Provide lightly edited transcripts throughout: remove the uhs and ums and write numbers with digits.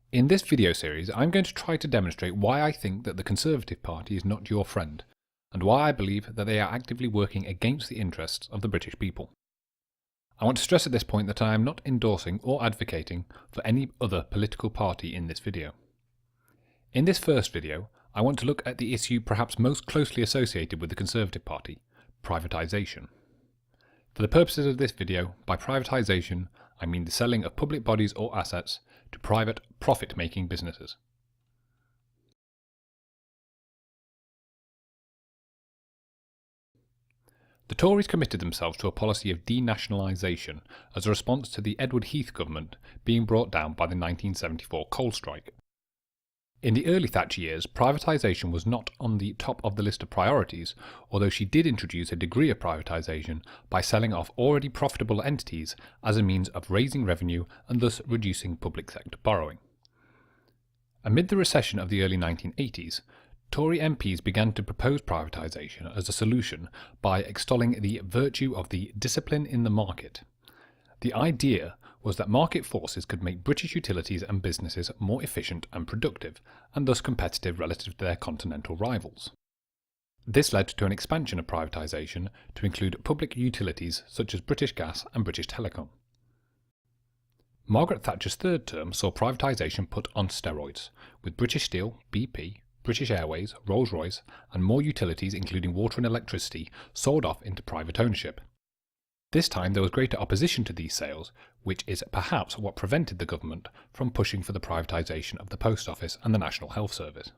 In this video series, I'm going to try to demonstrate why I think that the Conservative Party is not your friend, and why I believe that they are actively working against the interests of the British people. I want to stress at this point that I am not endorsing or advocating for any other political party in this video. In this first video, I want to look at the issue perhaps most closely associated with the Conservative Party, privatisation. For the purposes of this video, by privatisation, I mean the selling of public bodies or assets to private profit-making businesses. The Tories committed themselves to a policy of denationalisation as a response to the Edward Heath government being brought down by the 1974 coal strike. In the early Thatcher years, privatisation was not on the top of the list of priorities, although she did introduce a degree of privatisation by selling off already profitable entities as a means of raising revenue and thus reducing public sector borrowing. Amid the recession of the early 1980s, Tory MPs began to propose privatisation as a solution by extolling the virtue of the discipline in the market. The idea was that market forces could make British utilities and businesses more efficient and productive, and thus competitive relative to their continental rivals. This led to an expansion of privatisation to include public utilities such as British Gas and British Telecom. Margaret Thatcher's third term saw privatisation put on steroids, with British Steel, BP, British Airways, Rolls-Royce, and more utilities including water and electricity sold off into private ownership. This time there was greater opposition to these sales, which is perhaps what prevented the government from pushing for the privatisation of the Post Office and the National Health Service.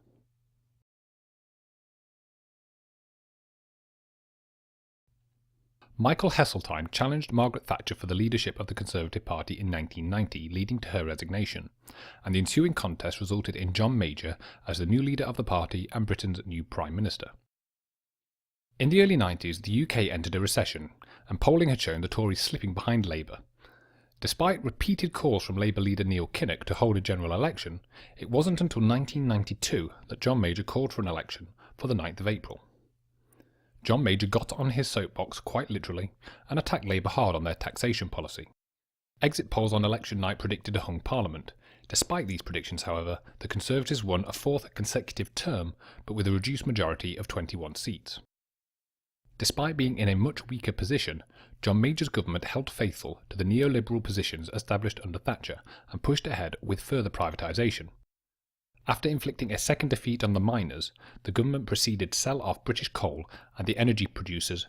Michael Heseltine challenged Margaret Thatcher for the leadership of the Conservative Party in 1990, leading to her resignation, and the ensuing contest resulted in John Major as the new leader of the party and Britain's new Prime Minister. In the early 90s, the UK entered a recession, and polling had shown the Tories slipping behind Labour. Despite repeated calls from Labour leader Neil Kinnock to hold a general election, it wasn't until 1992 that John Major called for an election for the 9th of April. John Major got on his soapbox quite literally and attacked Labour hard on their taxation policy. Exit polls on election night predicted a hung Parliament. Despite these predictions, however, the Conservatives won a fourth consecutive term, but with a reduced majority of 21 seats. Despite being in a much weaker position, John Major's government held faithful to the neoliberal positions established under Thatcher and pushed ahead with further privatisation. After inflicting a second defeat on the miners, the government proceeded to sell off British coal and the energy producers,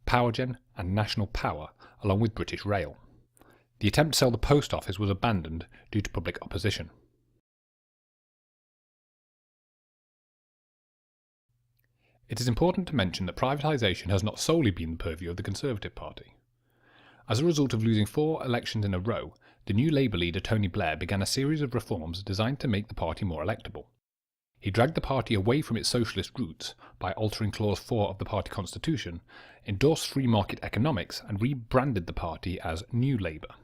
Powergen and National Power, along with British Rail. The attempt to sell the Post Office was abandoned due to public opposition. It is important to mention that privatisation has not solely been the purview of the Conservative Party. As a result of losing 4 elections in a row, the new Labour leader Tony Blair began a series of reforms designed to make the party more electable. He dragged the party away from its socialist roots by altering Clause 4 of the party constitution, endorsed free market economics, and rebranded the party as New Labour.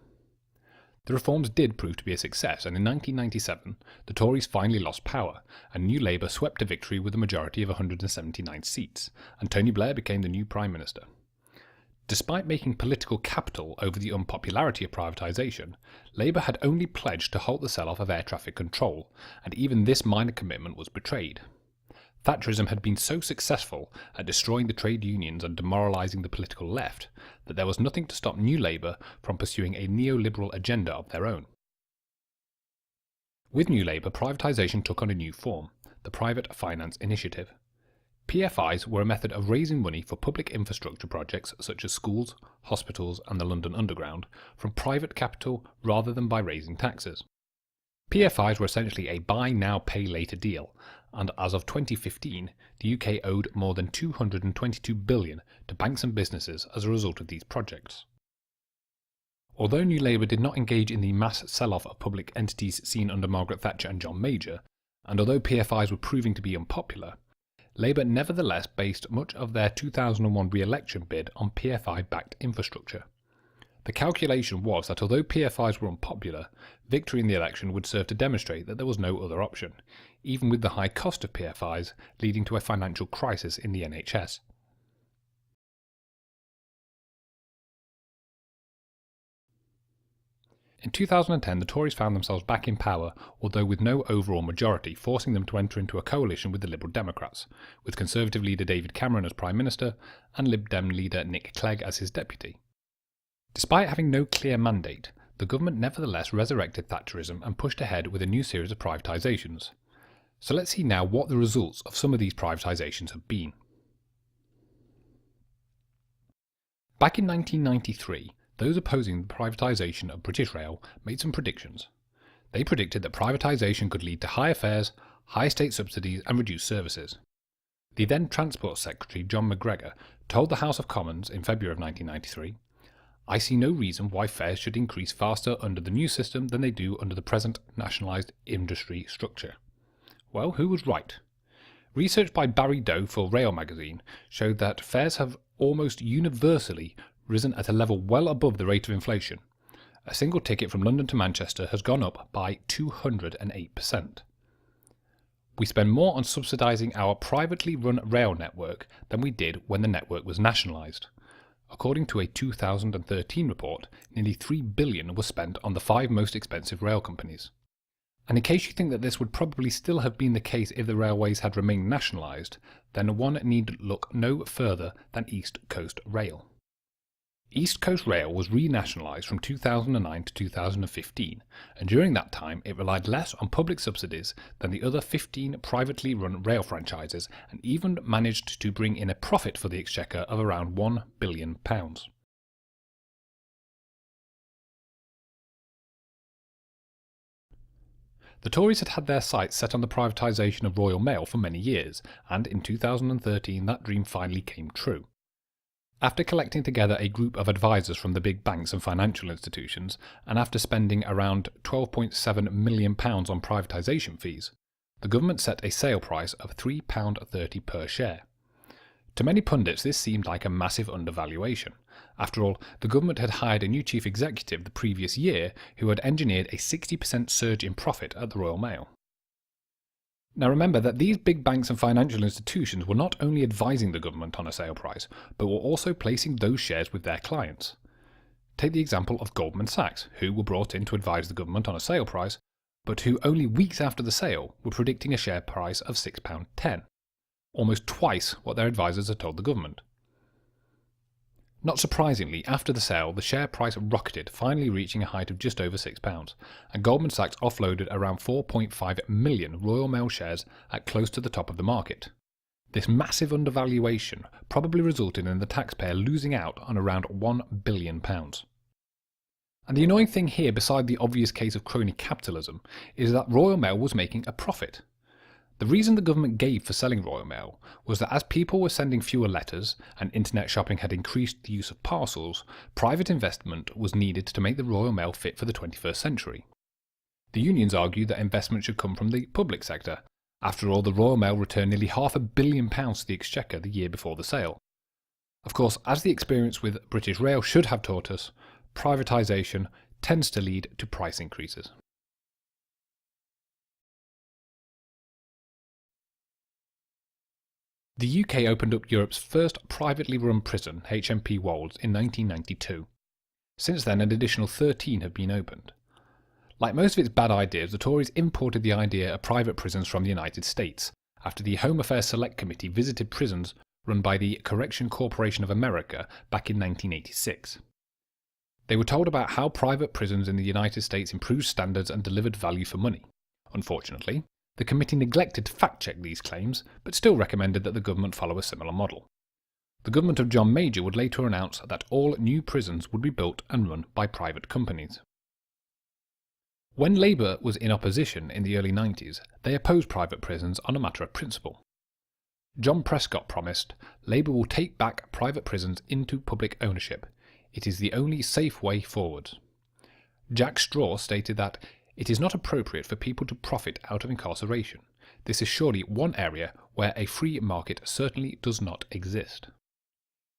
The reforms did prove to be a success, and in 1997 the Tories finally lost power, and New Labour swept a victory with a majority of 179 seats, and Tony Blair became the new Prime Minister. Despite making political capital over the unpopularity of privatisation, Labour had only pledged to halt the sell-off of air traffic control, and even this minor commitment was betrayed. Thatcherism had been so successful at destroying the trade unions and demoralising the political left that there was nothing to stop New Labour from pursuing a neoliberal agenda of their own. With New Labour, privatisation took on a new form, the Private Finance Initiative. PFIs were a method of raising money for public infrastructure projects such as schools, hospitals and the London Underground from private capital rather than by raising taxes. PFIs were essentially a buy now pay later deal, and as of 2015 the UK owed more than £222 billion to banks and businesses as a result of these projects. Although New Labour did not engage in the mass sell-off of public entities seen under Margaret Thatcher and John Major, and although PFIs were proving to be unpopular, Labour nevertheless based much of their 2001 re-election bid on PFI-backed infrastructure. The calculation was that although PFIs were unpopular, victory in the election would serve to demonstrate that there was no other option, even with the high cost of PFIs leading to a financial crisis in the NHS. In 2010, the Tories found themselves back in power, although with no overall majority, forcing them to enter into a coalition with the Liberal Democrats, with Conservative leader David Cameron as Prime Minister and Lib Dem leader Nick Clegg as his deputy. Despite having no clear mandate, the government nevertheless resurrected Thatcherism and pushed ahead with a new series of privatisations. So let's see now what the results of some of these privatisations have been. Back in 1993, those opposing the privatisation of British Rail made some predictions. They predicted that privatisation could lead to higher fares, higher state subsidies and reduced services. The then Transport Secretary John McGregor told the House of Commons in February of 1993, "I see no reason why fares should increase faster under the new system than they do under the present nationalised industry structure." Well, who was right? Research by Barry Doe for Rail magazine showed that fares have almost universally risen at a level well above the rate of inflation. A single ticket from London to Manchester has gone up by 208%. We spend more on subsidising our privately run rail network than we did when the network was nationalised. According to a 2013 report, nearly $3 billion was spent on the 5 most expensive rail companies. And in case you think that this would probably still have been the case if the railways had remained nationalised, then one need look no further than East Coast Rail. East Coast Rail was renationalised from 2009 to 2015, and during that time it relied less on public subsidies than the other 15 privately run rail franchises and even managed to bring in a profit for the Exchequer of around £1 billion. The Tories had had their sights set on the privatisation of Royal Mail for many years, and in 2013 that dream finally came true. After collecting together a group of advisors from the big banks and financial institutions, and after spending around £12.7 million on privatisation fees, the government set a sale price of £3.30 per share. To many pundits this seemed like a massive undervaluation. After all, the government had hired a new chief executive the previous year who had engineered a 60% surge in profit at the Royal Mail. Now remember that these big banks and financial institutions were not only advising the government on a sale price, but were also placing those shares with their clients. Take the example of Goldman Sachs, who were brought in to advise the government on a sale price, but who only weeks after the sale were predicting a share price of £6.10, almost twice what their advisors had told the government. Not surprisingly, after the sale, the share price rocketed, finally reaching a height of just over £6, and Goldman Sachs offloaded around 4.5 million Royal Mail shares at close to the top of the market. This massive undervaluation probably resulted in the taxpayer losing out on around £1 billion. And the annoying thing here, beside the obvious case of crony capitalism, is that Royal Mail was making a profit. The reason the government gave for selling Royal Mail was that as people were sending fewer letters and internet shopping had increased the use of parcels, private investment was needed to make the Royal Mail fit for the 21st century. The unions argued that investment should come from the public sector. After all, the Royal Mail returned nearly £500 million to the Exchequer the year before the sale. Of course, as the experience with British Rail should have taught us, privatisation tends to lead to price increases. The UK opened up Europe's first privately run prison, HMP Wolds, in 1992. Since then, an additional 13 have been opened. Like most of its bad ideas, the Tories imported the idea of private prisons from the United States, after the Home Affairs Select Committee visited prisons run by the Correction Corporation of America back in 1986. They were told about how private prisons in the United States improved standards and delivered value for money. Unfortunately, the committee neglected to fact-check these claims, but still recommended that the government follow a similar model. The government of John Major would later announce that all new prisons would be built and run by private companies. When Labour was in opposition in the early 90s, they opposed private prisons on a matter of principle. John Prescott promised, "Labour will take back private prisons into public ownership. It is the only safe way forward." Jack Straw stated that it is not appropriate for people to profit out of incarceration. This is surely one area where a free market certainly does not exist.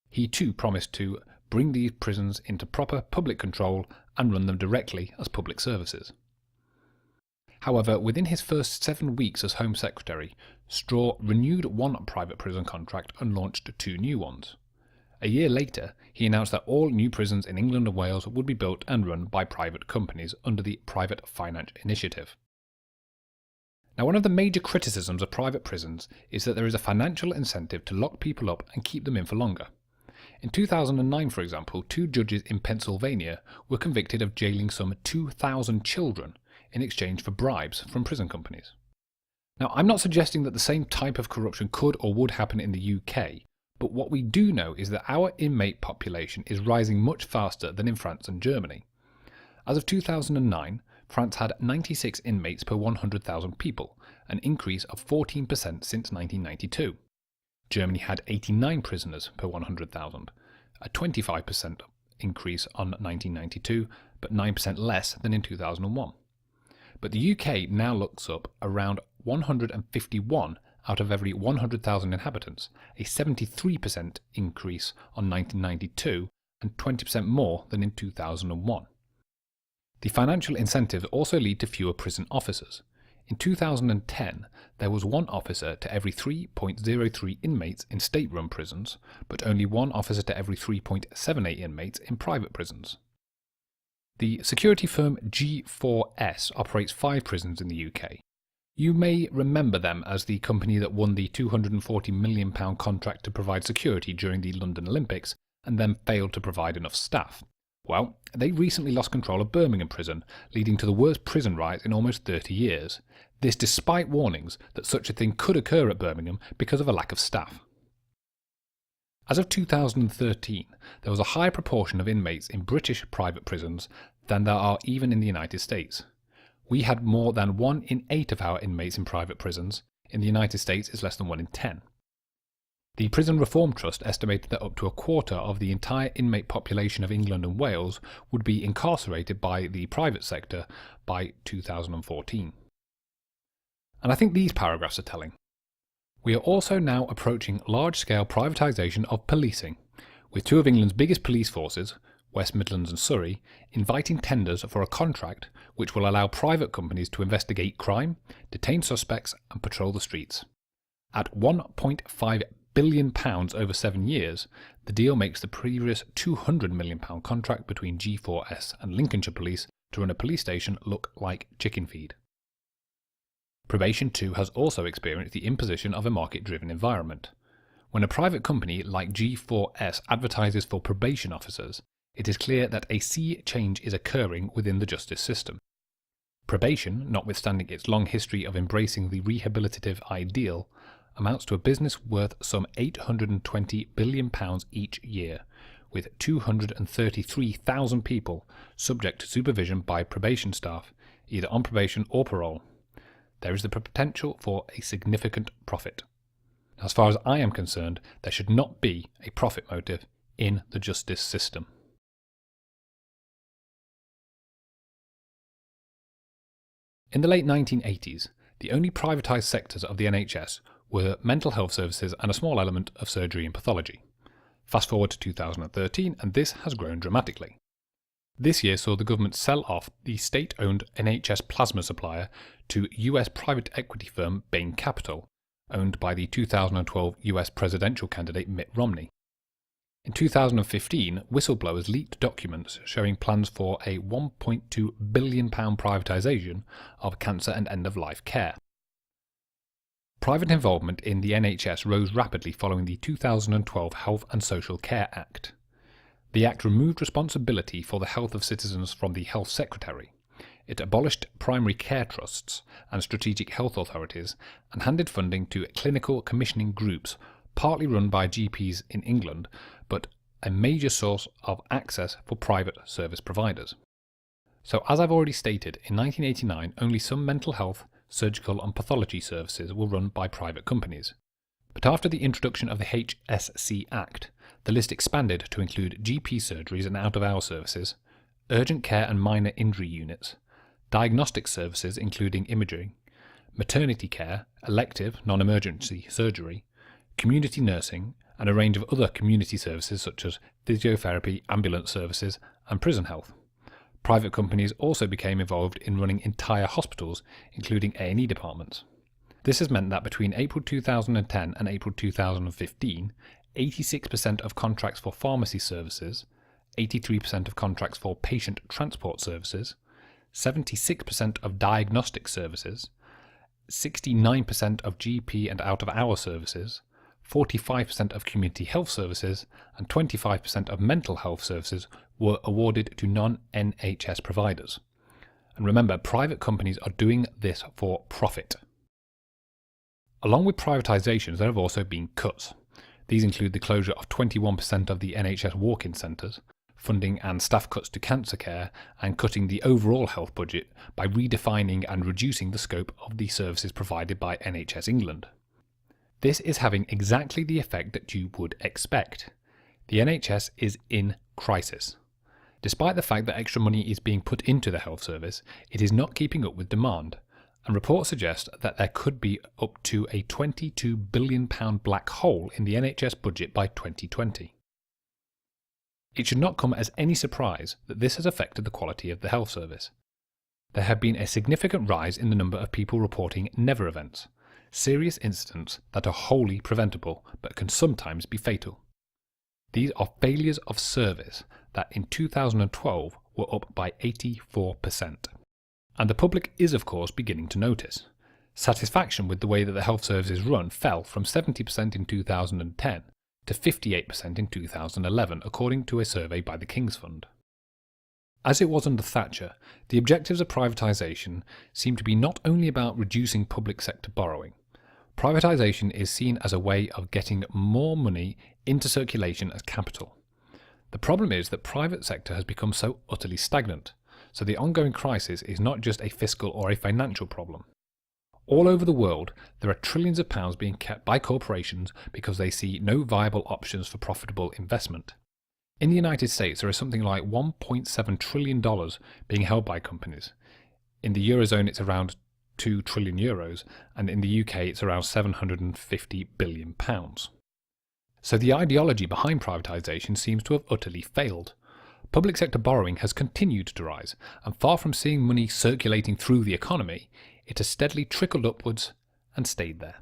He too promised to bring these prisons into proper public control and run them directly as public services. However, within his first 7 weeks as Home Secretary, Straw renewed one private prison contract and launched 2 new ones. A year later, he announced that all new prisons in England and Wales would be built and run by private companies under the Private Finance Initiative. Now, one of the major criticisms of private prisons is that there is a financial incentive to lock people up and keep them in for longer. In 2009, for example, 2 judges in Pennsylvania were convicted of jailing some 2,000 children in exchange for bribes from prison companies. Now, I'm not suggesting that the same type of corruption could or would happen in the UK, but what we do know is that our inmate population is rising much faster than in France and Germany. As of 2009, France had 96 inmates per 100,000 people, an increase of 14% since 1992. Germany had 89 prisoners per 100,000, a 25% increase on 1992, but 9% less than in 2001. But the UK now looks up around 151 out of every 100,000 inhabitants, a 73% increase on 1992 and 20% more than in 2001. The financial incentives also lead to fewer prison officers. In 2010, there was 1 officer to every 3.03 inmates in state-run prisons, but only 1 officer to every 3.78 inmates in private prisons. The security firm G4S operates 5 prisons in the UK. You may remember them as the company that won the £240 million contract to provide security during the London Olympics and then failed to provide enough staff. Well, they recently lost control of Birmingham Prison, leading to the worst prison riots in almost 30 years. This despite warnings that such a thing could occur at Birmingham because of a lack of staff. As of 2013, there was a higher proportion of inmates in British private prisons than there are even in the United States. We had more than 1 in 8 of our inmates in private prisons. In the United States, it's less than 1 in 10. The Prison Reform Trust estimated that up to a quarter of the entire inmate population of England and Wales would be incarcerated by the private sector by 2014. And I think these paragraphs are telling. We are also now approaching large-scale privatisation of policing, with 2 of England's biggest police forces, West Midlands and Surrey, inviting tenders for a contract which will allow private companies to investigate crime, detain suspects and patrol the streets. At £1.5 billion over 7 years, the deal makes the previous £200 million contract between G4S and Lincolnshire Police to run a police station look like chicken feed. Probation too has also experienced the imposition of a market-driven environment. When a private company like G4S advertises for probation officers, it is clear that a sea change is occurring within the justice system. Probation, notwithstanding its long history of embracing the rehabilitative ideal, amounts to a business worth some £820 billion each year, with 233,000 people subject to supervision by probation staff, either on probation or parole. There is the potential for a significant profit. As far as I am concerned, there should not be a profit motive in the justice system. In the late 1980s, the only privatised sectors of the NHS were mental health services and a small element of surgery and pathology. Fast forward to 2013 and this has grown dramatically. This year saw the government sell off the state-owned NHS plasma supplier to US private equity firm Bain Capital, owned by the 2012 US presidential candidate Mitt Romney. In 2015, whistleblowers leaked documents showing plans for a £1.2 billion privatisation of cancer and end-of-life care. Private involvement in the NHS rose rapidly following the 2012 Health and Social Care Act. The Act removed responsibility for the health of citizens from the Health Secretary. It abolished primary care trusts and strategic health authorities and handed funding to clinical commissioning groups, partly run by GPs in England, but a major source of access for private service providers. So as I've already stated, in 1989 only some mental health, surgical and pathology services were run by private companies. But after the introduction of the HSC Act, the list expanded to include GP surgeries and out-of-hours services, urgent care and minor injury units, diagnostic services including imaging, maternity care, elective non-emergency surgery, community nursing, and a range of other community services such as physiotherapy, ambulance services, and prison health. Private companies also became involved in running entire hospitals, including A&E departments. This has meant that between April 2010 and April 2015, 86% of contracts for pharmacy services, 83% of contracts for patient transport services, 76% of diagnostic services, 69% of GP and out-of-hour services, 45% of community health services, and 25% of mental health services were awarded to non-NHS providers. And remember, private companies are doing this for profit. Along with privatisations, there have also been cuts. These include the closure of 21% of the NHS walk-in centres, funding and staff cuts to cancer care, and cutting the overall health budget by redefining and reducing the scope of the services provided by NHS England. This is having exactly the effect that you would expect. The NHS is in crisis. Despite the fact that extra money is being put into the health service, it is not keeping up with demand, and reports suggest that there could be up to a £22 billion black hole in the NHS budget by 2020. It should not come as any surprise that this has affected the quality of the health service. There have been a significant rise in the number of people reporting never events, serious incidents that are wholly preventable but can sometimes be fatal. These are failures of service that in 2012 were up by 84%. And the public is of course beginning to notice. Satisfaction with the way that the health service is run fell from 70% in 2010 to 58% in 2011, according to a survey by the King's Fund. As it was under Thatcher, the objectives of privatisation seem to be not only about reducing public sector borrowing. Privatisation is seen as a way of getting more money into circulation as capital. The problem is that the private sector has become so utterly stagnant, so the ongoing crisis is not just a fiscal or a financial problem. All over the world, there are trillions of pounds being kept by corporations because they see no viable options for profitable investment. In the United States, there is something like $1.7 trillion being held by companies. In the Eurozone, it's around €2 trillion, and in the UK, it's around £750 billion. So the ideology behind privatisation seems to have utterly failed. Public sector borrowing has continued to rise, and far from seeing money circulating through the economy, it has steadily trickled upwards and stayed there.